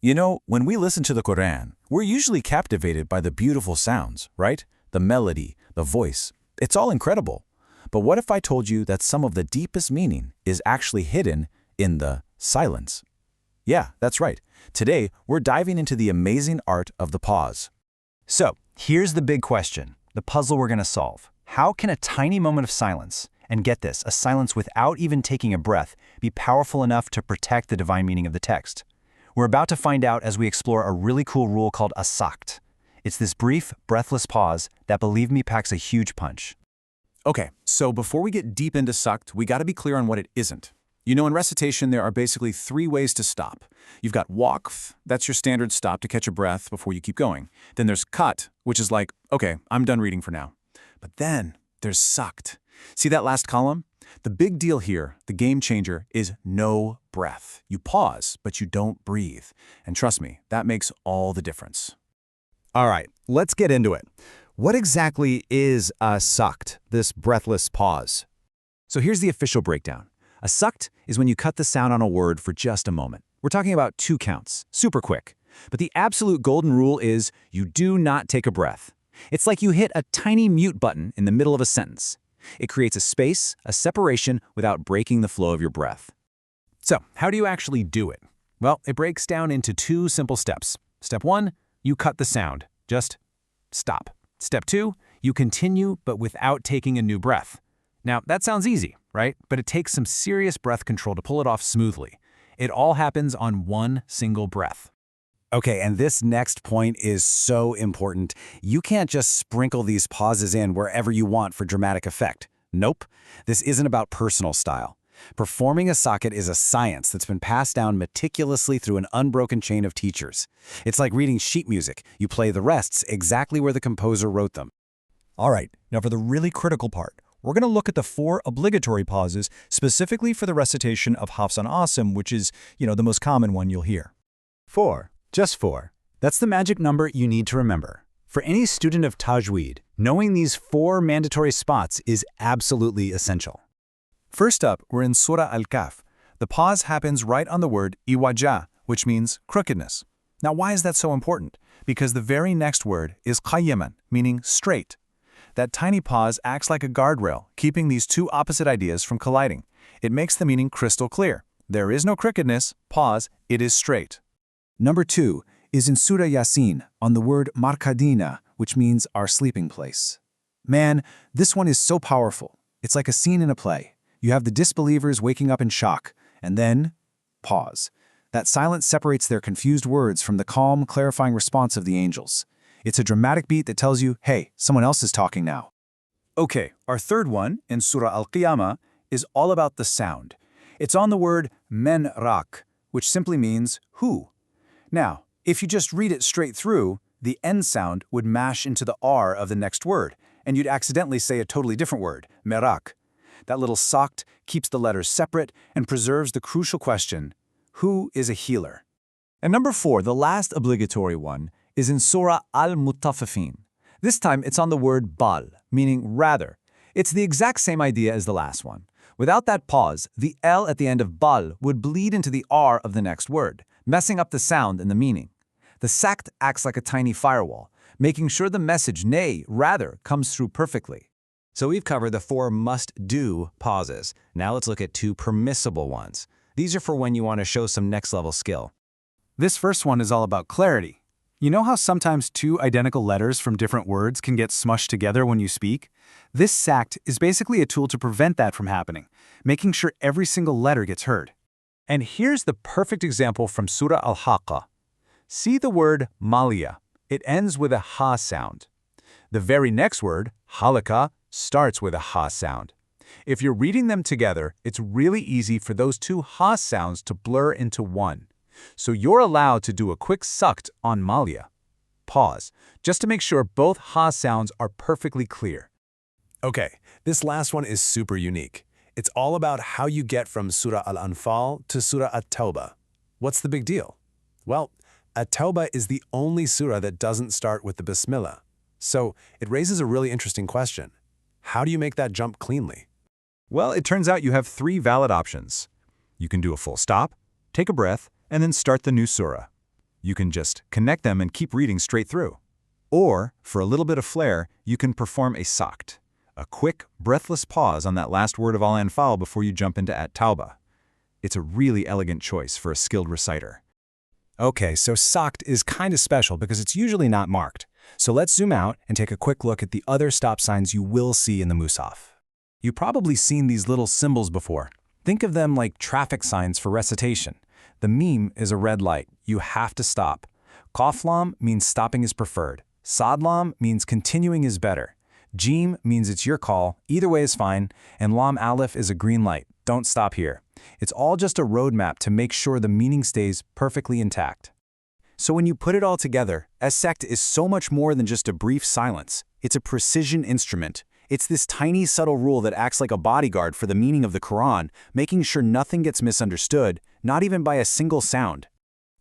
You know, when we listen to the Quran, we're usually captivated by the beautiful sounds, right? The melody, the voice. It's all incredible. But what if I told you that some of the deepest meaning is actually hidden in the silence? Yeah, that's right. Today, we're diving into the amazing art of the pause. So, here's the big question, the puzzle we're going to solve. How can a tiny moment of silence, and get this, a silence without even taking a breath, be powerful enough to protect the divine meaning of the text? We're about to find out as we explore a really cool rule called a sakt. It's this brief, breathless pause that, believe me, packs a huge punch. Okay, so before we get deep into sakt, we got to be clear on what it isn't. You know, in recitation, there are basically 3 ways to stop. You've got waqf, that's your standard stop to catch your breath before you keep going. Then there's cut, which is like, okay, I'm done reading for now. But then there's sakt. See that last column? The big deal here, the game changer, is no breath. You pause, but you don't breathe. And trust me, that makes all the difference. All right, let's get into it. What exactly is a sakt, this breathless pause? So here's the official breakdown. A sakt is when you cut the sound on a word for just a moment. We're talking about 2 counts, super quick. But the absolute golden rule is you do not take a breath. It's like you hit a tiny mute button in the middle of a sentence. It creates a space, a separation, without breaking the flow of your breath. So, how do you actually do it? Well, it breaks down into 2 simple steps. Step 1, you cut the sound. Just stop. Step 2, you continue, but without taking a new breath. Now, that sounds easy, right? But it takes some serious breath control to pull it off smoothly. It all happens on one single breath. Okay, and this next point is so important. You can't just sprinkle these pauses in wherever you want for dramatic effect. Nope, this isn't about personal style. Performing a socket is a science that's been passed down meticulously through an unbroken chain of teachers. It's like reading sheet music. You play the rests exactly where the composer wrote them. All right, now for the really critical part. We're going to look at the 4 obligatory pauses specifically for the recitation of Hafs and Asim, which is, the most common one you'll hear. 4. Just 4. That's the magic number you need to remember. For any student of Tajweed, knowing these 4 mandatory spots is absolutely essential. First up, we're in Surah Al-Kahf. The pause happens right on the word iwaja, which means crookedness. Now, why is that so important? Because the very next word is qayyaman, meaning straight. That tiny pause acts like a guardrail, keeping these 2 opposite ideas from colliding. It makes the meaning crystal clear. There is no crookedness, pause, it is straight. Number 2 is in Surah Yasin, on the word markadina, which means our sleeping place. Man, this one is so powerful. It's like a scene in a play. You have the disbelievers waking up in shock, and then, pause. That silence separates their confused words from the calm, clarifying response of the angels. It's a dramatic beat that tells you, hey, someone else is talking now. Okay, our third one, in Surah Al-Qiyamah, is all about the sound. It's on the word men rak, which simply means who. Now, if you just read it straight through, the N sound would mash into the R of the next word, and you'd accidentally say a totally different word, merak. That little sakt keeps the letters separate and preserves the crucial question, who is a healer? And number 4, the last obligatory one, is in Surah Al-Mutaffifin. This time it's on the word bal, meaning rather. It's the exact same idea as the last one. Without that pause, the L at the end of bal would bleed into the R of the next word, messing up the sound and the meaning. The sakt acts like a tiny firewall, making sure the message, nay, rather, comes through perfectly. So we've covered the 4 must-do pauses. Now let's look at 2 permissible ones. These are for when you want to show some next-level skill. This first one is all about clarity. You know how sometimes 2 identical letters from different words can get smushed together when you speak? This sakt is basically a tool to prevent that from happening, making sure every single letter gets heard. And here's the perfect example from Surah Al-Haqqa. See the word malia. It ends with a ha sound. The very next word, halaka, starts with a ha sound. If you're reading them together, it's really easy for those 2 ha sounds to blur into one. So you're allowed to do a quick sakt on malia. Pause, just to make sure both ha sounds are perfectly clear. Okay, this last one is super unique. It's all about how you get from Surah Al-Anfal to Surah At-Tawbah. What's the big deal? Well, At-Tawbah is the only surah that doesn't start with the Bismillah. So it raises a really interesting question. How do you make that jump cleanly? Well, it turns out you have 3 valid options. You can do a full stop, take a breath, and then start the new surah. You can just connect them and keep reading straight through. Or, for a little bit of flair, you can perform a sakt, a quick, breathless pause on that last word of al-anfal before you jump into at-tawbah. It's a really elegant choice for a skilled reciter. Okay, so sakt is kind of special because it's usually not marked. So let's zoom out and take a quick look at the other stop signs you will see in the Musaf. You've probably seen these little symbols before. Think of them like traffic signs for recitation. The meme is a red light. You have to stop. Qaf lam means stopping is preferred. Sad lam means continuing is better. Jim means it's your call. Either way is fine. And lam alif is a green light. Don't stop here. It's all just a roadmap to make sure the meaning stays perfectly intact. So when you put it all together, as-sakt is so much more than just a brief silence. It's a precision instrument. It's this tiny, subtle rule that acts like a bodyguard for the meaning of the Quran, making sure nothing gets misunderstood, not even by a single sound.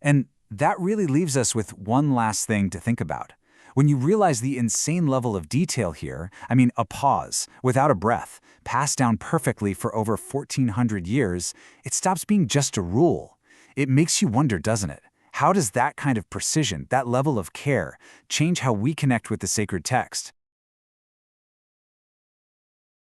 And that really leaves us with one last thing to think about. When you realize the insane level of detail here, I mean a pause, without a breath, passed down perfectly for over 1,400 years, it stops being just a rule. It makes you wonder, doesn't it? How does that kind of precision, that level of care, change how we connect with the sacred text?